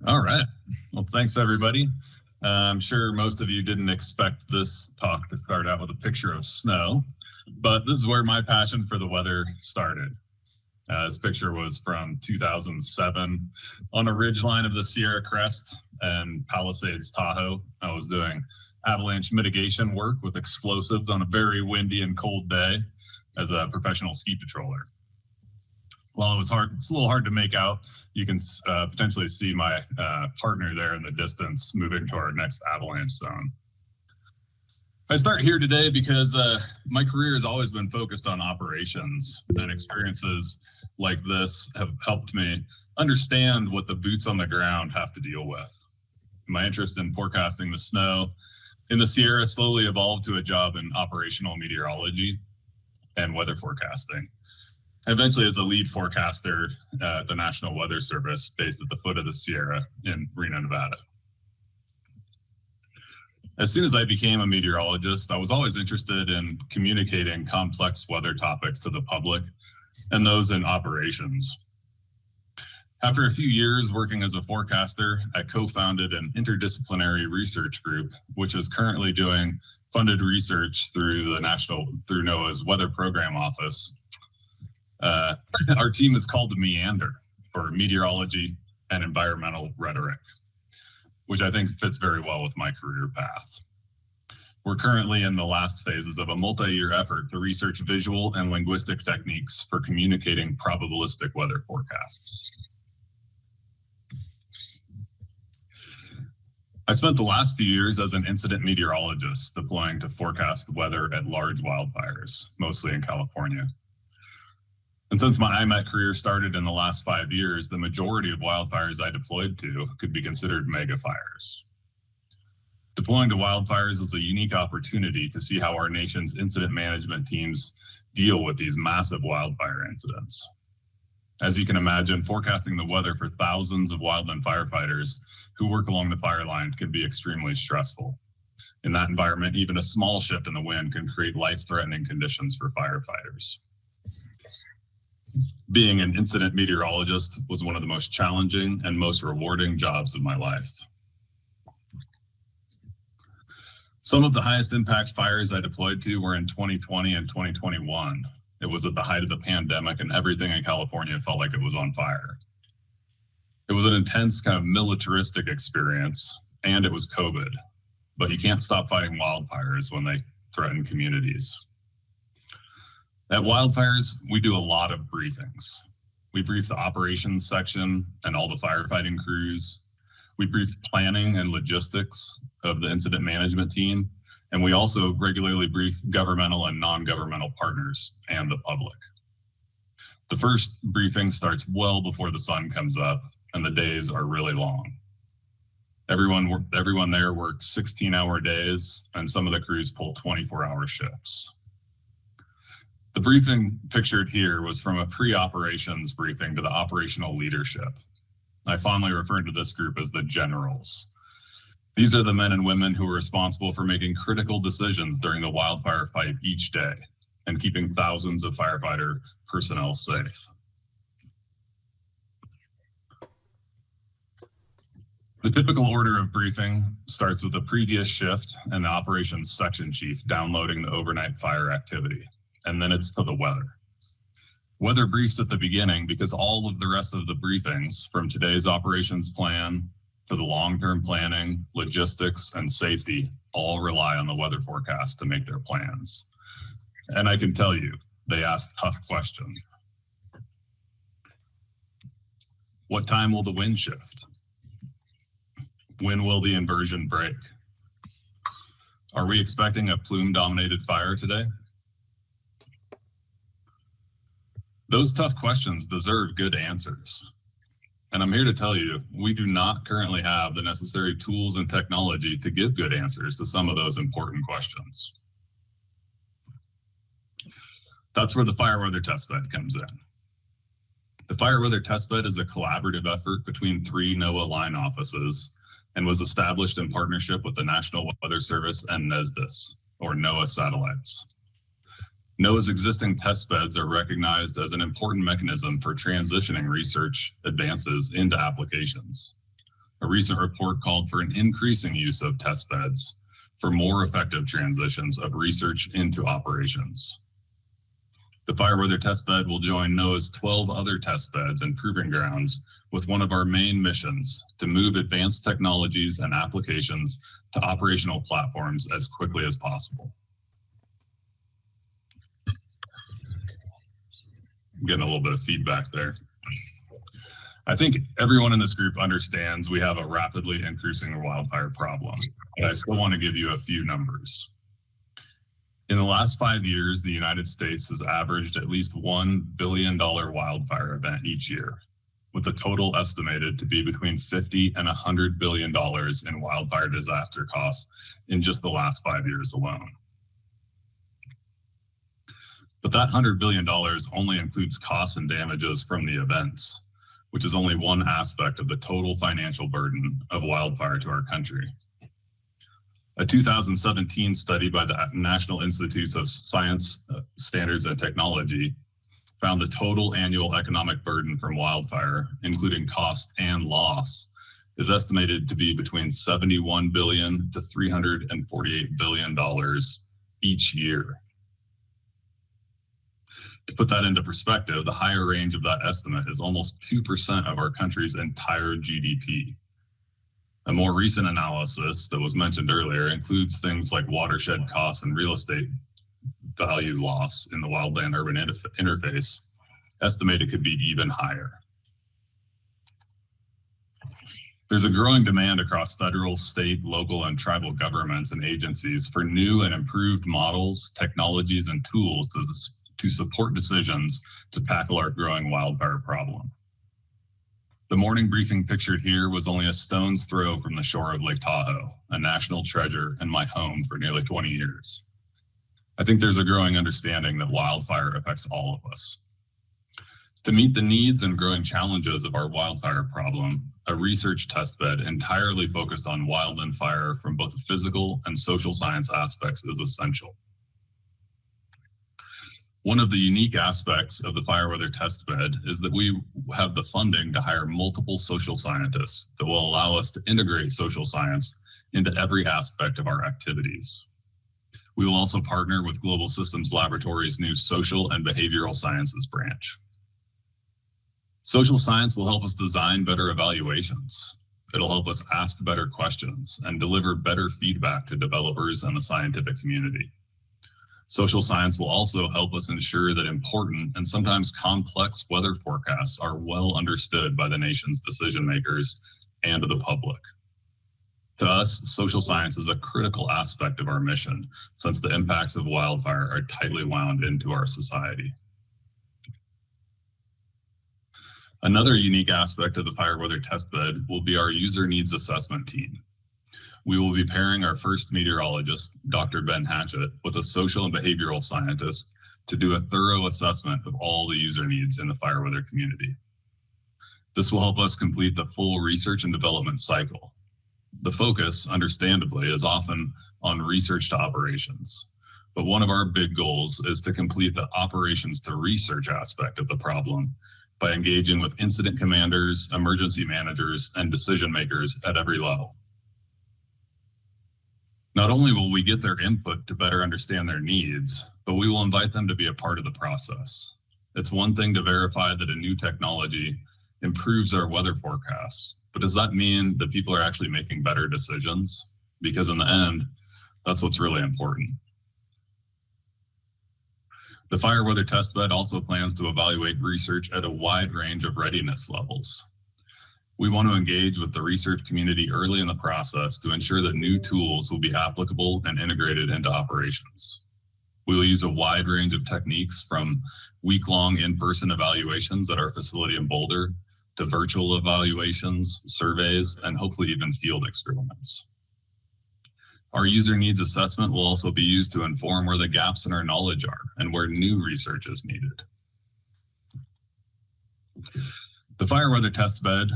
All right. Well, thanks, everybody. I'm sure most of you didn't expect this talk to start out with a picture of snow, but this is where my passion for the weather started. This picture was from 2007 on a ridgeline of the Sierra Crest and Palisades, Tahoe. I was doing avalanche mitigation work with explosives on a very windy and cold day as a professional ski patroller. While it's a little hard to make out, you can potentially see my partner there in the distance moving to our next avalanche zone. I start here today because my career has always been focused on operations, and experiences like this have helped me understand what the boots on the ground have to deal with. My interest in forecasting the snow in the Sierra slowly evolved to a job in operational meteorology and weather forecasting. Eventually as a lead forecaster at the National Weather Service based at the foot of the Sierra in Reno, Nevada. As soon as I became a meteorologist, I was always interested in communicating complex weather topics to the public and those in operations. After a few years working as a forecaster, I co-founded an interdisciplinary research group, which is currently doing funded research through NOAA's Weather Program Office. Our team is called the Meander, for meteorology and environmental rhetoric, which I think fits very well with my career path. We're currently in the last phases of a multi-year effort to research visual and linguistic techniques for communicating probabilistic weather forecasts. I spent the last few years as an incident meteorologist deploying to forecast weather at large wildfires, mostly in California. And since my IMET career started in the last 5 years, the majority of wildfires I deployed to could be considered mega fires. Deploying to wildfires was a unique opportunity to see how our nation's incident management teams deal with these massive wildfire incidents. As you can imagine, forecasting the weather for thousands of wildland firefighters who work along the fire line can be extremely stressful. In that environment, even a small shift in the wind can create life-threatening conditions for firefighters. Being an incident meteorologist was one of the most challenging and most rewarding jobs of my life. Some of the highest impact fires I deployed to were in 2020 and 2021. It was at the height of the pandemic and everything in California felt like it was on fire. It was an intense kind of militaristic experience, and it was COVID, but you can't stop fighting wildfires when they threaten communities. At wildfires, we do a lot of briefings. We brief the operations section and all the firefighting crews. We brief planning and logistics of the incident management team. And we also regularly brief governmental and non-governmental partners and the public. The first briefing starts well before the sun comes up and the days are really long. Everyone there works 16-hour days and some of the crews pull 24-hour shifts. The briefing pictured here was from a pre-operations briefing to the operational leadership. I fondly refer to this group as the generals. These are the men and women who are responsible for making critical decisions during the wildfire fight each day and keeping thousands of firefighter personnel safe. The typical order of briefing starts with the previous shift and the operations section chief downloading the overnight fire activity. And then it's to the weather. Weather briefs at the beginning because all of the rest of the briefings, from today's operations plan to the long-term planning, logistics, and safety, all rely on the weather forecast to make their plans. And I can tell you, they ask tough questions. What time will the wind shift? When will the inversion break? Are we expecting a plume-dominated fire today? Those tough questions deserve good answers. And I'm here to tell you, we do not currently have the necessary tools and technology to give good answers to some of those important questions. That's where the Fire Weather Testbed comes in. The Fire Weather Testbed is a collaborative effort between 3 NOAA line offices and was established in partnership with the National Weather Service and NESDIS, or NOAA satellites. NOAA's existing test beds are recognized as an important mechanism for transitioning research advances into applications. A recent report called for an increasing use of test beds for more effective transitions of research into operations. The Fire Weather Testbed will join NOAA's 12 other test beds and proving grounds with one of our main missions to move advanced technologies and applications to operational platforms as quickly as possible. I'm getting a little bit of feedback there. I think everyone in this group understands we have a rapidly increasing wildfire problem, but I still want to give you a few numbers. In the last 5 years, the United States has averaged at least $1 billion wildfire event each year, with the total estimated to be between $50 and $100 billion in wildfire disaster costs in just the last 5 years alone. But that $100 billion only includes costs and damages from the events, which is only one aspect of the total financial burden of wildfire to our country. A 2017 study by the National Institutes of Science, Standards and Technology found the total annual economic burden from wildfire, including cost and loss, is estimated to be between $71 billion to $348 billion each year. To put that into perspective, the higher range of that estimate is almost 2% of our country's entire GDP. A more recent analysis that was mentioned earlier includes things like watershed costs and real estate value loss in the wildland-urban interface, estimated could be even higher. There's a growing demand across federal, state, local, and tribal governments and agencies for new and improved models, technologies, and tools to support decisions to tackle our growing wildfire problem. The morning briefing pictured here was only a stone's throw from the shore of Lake Tahoe, a national treasure and my home for nearly 20 years. I think there's a growing understanding that wildfire affects all of us. To meet the needs and growing challenges of our wildfire problem, a research testbed entirely focused on wildland fire from both the physical and social science aspects is essential. One of the unique aspects of the Fire Weather Testbed is that we have the funding to hire multiple social scientists that will allow us to integrate social science into every aspect of our activities. We will also partner with Global Systems Laboratory's new Social and Behavioral Sciences branch. Social science will help us design better evaluations. It'll help us ask better questions and deliver better feedback to developers and the scientific community. Social science will also help us ensure that important and sometimes complex weather forecasts are well understood by the nation's decision makers and the public. To us, social science is a critical aspect of our mission, since the impacts of wildfire are tightly wound into our society. Another unique aspect of the Fire Weather Testbed will be our user needs assessment team. We will be pairing our first meteorologist, Dr. Ben Hatchett, with a social and behavioral scientist to do a thorough assessment of all the user needs in the fire weather community. This will help us complete the full research and development cycle. The focus, understandably, is often on research to operations, but one of our big goals is to complete the operations to research aspect of the problem by engaging with incident commanders, emergency managers, and decision makers at every level. Not only will we get their input to better understand their needs, but we will invite them to be a part of the process. It's one thing to verify that a new technology improves our weather forecasts, but does that mean that people are actually making better decisions? Because in the end, that's what's really important. The Fire Weather Testbed also plans to evaluate research at a wide range of readiness levels. We want to engage with the research community early in the process to ensure that new tools will be applicable and integrated into operations. We will use a wide range of techniques, from week-long in-person evaluations at our facility in Boulder to virtual evaluations, surveys, and hopefully even field experiments. Our user needs assessment will also be used to inform where the gaps in our knowledge are and where new research is needed. The Fire Weather Testbed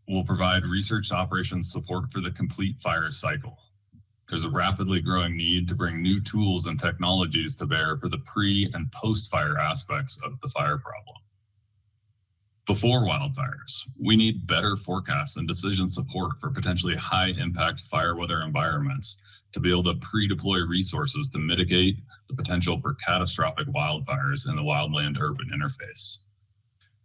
will provide research operations support for the complete fire cycle. There's a rapidly growing need to bring new tools and technologies to bear for the pre- and post-fire aspects of the fire problem. Before wildfires, we need better forecasts and decision support for potentially high-impact fire weather environments to be able to pre-deploy resources to mitigate the potential for catastrophic wildfires in the wildland-urban interface.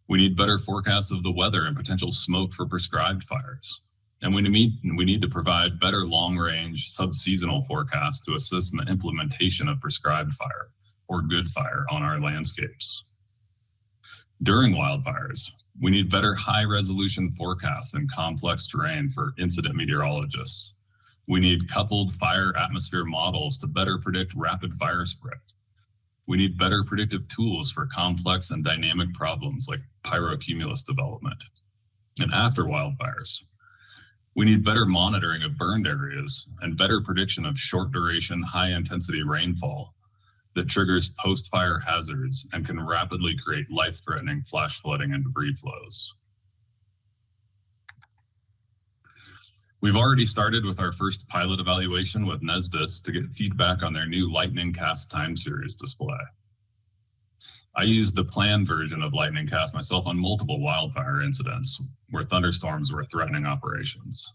We need better forecasts of the weather and potential smoke for prescribed fires. And we need to provide better long-range sub-seasonal forecasts to assist in the implementation of prescribed fire or good fire on our landscapes. During wildfires, we need better high-resolution forecasts and complex terrain for incident meteorologists. We need coupled fire atmosphere models to better predict rapid fire spread. We need better predictive tools for complex and dynamic problems like pyrocumulus development. And after wildfires, we need better monitoring of burned areas and better prediction of short-duration, high-intensity rainfall that triggers post-fire hazards and can rapidly create life-threatening flash flooding and debris flows. We've already started with our first pilot evaluation with NESDIS to get feedback on their new Lightning Cast time series display. I used the planned version of Lightning Cast myself on multiple wildfire incidents where thunderstorms were threatening operations.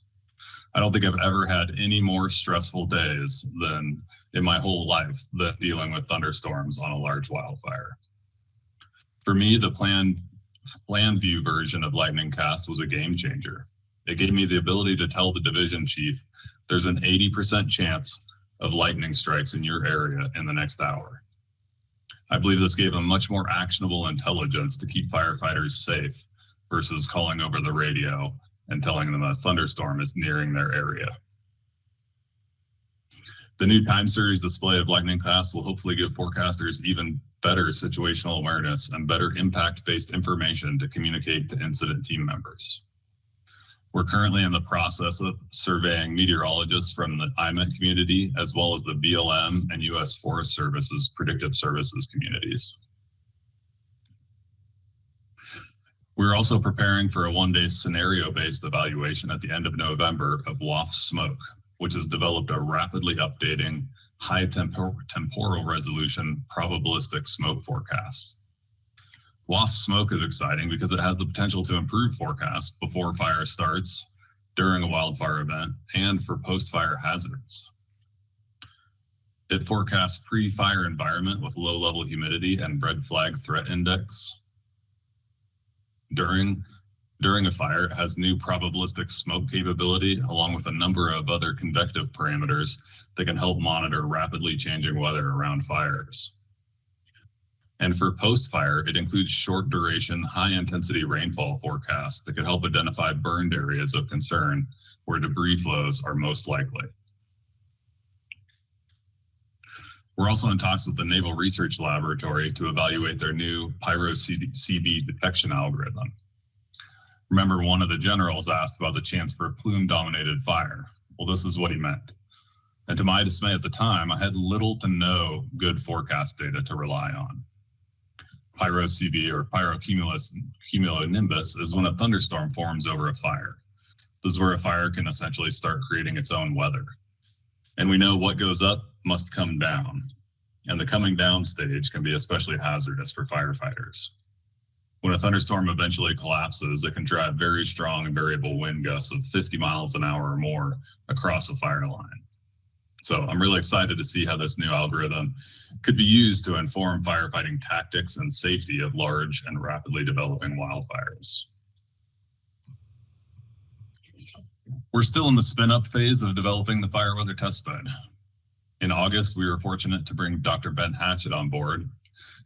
I don't think I've ever had any more stressful days than in my whole life than dealing with thunderstorms on a large wildfire. For me, the planned view version of Lightning Cast was a game changer. It gave me the ability to tell the division chief, there's an 80% chance of lightning strikes in your area in the next hour. I believe this gave them much more actionable intelligence to keep firefighters safe versus calling over the radio and telling them a thunderstorm is nearing their area. The new time series display of Lightning Cast will hopefully give forecasters even better situational awareness and better impact-based information to communicate to incident team members. We're currently in the process of surveying meteorologists from the IMET community, as well as the BLM and U.S. Forest Service's predictive services communities. We're also preparing for a one-day scenario-based evaluation at the end of November of WAF smoke, which has developed a rapidly updating, high temporal resolution probabilistic smoke forecast. WAF smoke is exciting because it has the potential to improve forecasts before fire starts, during a wildfire event, and for post-fire hazards. It forecasts pre-fire environment with low-level humidity and red flag threat index. During a fire, it has new probabilistic smoke capability, along with a number of other convective parameters that can help monitor rapidly changing weather around fires. And for post-fire, it includes short duration, high intensity rainfall forecasts that could help identify burned areas of concern where debris flows are most likely. We're also in talks with the Naval Research Laboratory to evaluate their new pyro-CB detection algorithm. Remember, one of the generals asked about the chance for a plume-dominated fire. Well, this is what he meant. And to my dismay at the time, I had little to no good forecast data to rely on. Pyro-CB or pyrocumulonimbus is when a thunderstorm forms over a fire. This is where a fire can essentially start creating its own weather. And we know what goes up must come down. And the coming down stage can be especially hazardous for firefighters. When a thunderstorm eventually collapses, it can drive very strong and variable wind gusts of 50 miles an hour or more across a fire line. So I'm really excited to see how this new algorithm could be used to inform firefighting tactics and safety of large and rapidly developing wildfires. We're still in the spin-up phase of developing the Fire Weather Testbed. In August, we were fortunate to bring Dr. Ben Hatchett on board.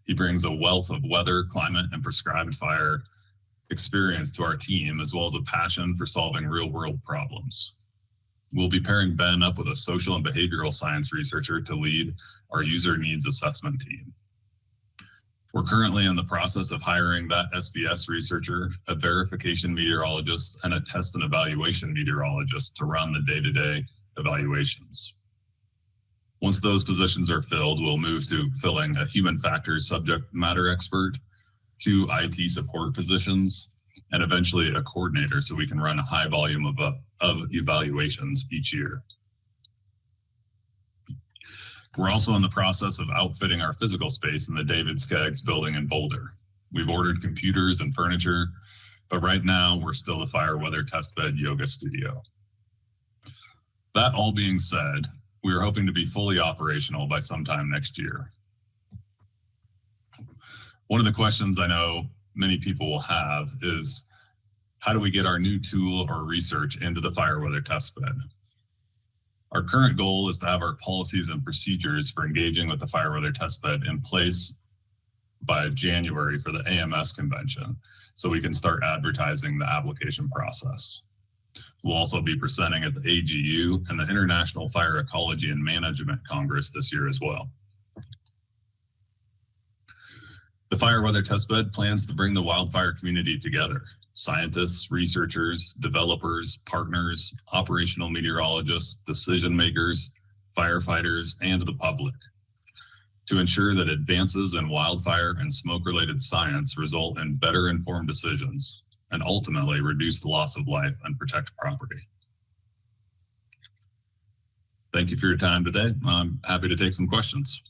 He brings a wealth of weather, climate, and prescribed fire experience to our team, as well as a passion for solving real-world problems. We'll be pairing Ben up with a social and behavioral science researcher to lead our user needs assessment team. We're currently in the process of hiring that SBS researcher, a verification meteorologist, and a test and evaluation meteorologist to run the day-to-day evaluations. Once those positions are filled, we'll move to filling a human factors subject matter expert, 2 IT support positions, and eventually a coordinator so we can run a high volume of evaluations each year. We're also in the process of outfitting our physical space in the David Skaggs building in Boulder. We've ordered computers and furniture, but right now we're still the Fire Weather Testbed yoga studio. That all being said, we are hoping to be fully operational by sometime next year. One of the questions I know many people will have is, how do we get our new tool or research into the Fire Weather Testbed? Our current goal is to have our policies and procedures for engaging with the Fire Weather Testbed in place by January for the AMS convention, so we can start advertising the application process. We'll also be presenting at the AGU and the International Fire Ecology and Management Congress this year as well. The Fire Weather Testbed plans to bring the wildfire community together: scientists, researchers, developers, partners, operational meteorologists, decision makers, firefighters, and the public, to ensure that advances in wildfire and smoke-related science result in better informed decisions and ultimately reduce the loss of life and protect property. Thank you for your time today. I'm happy to take some questions.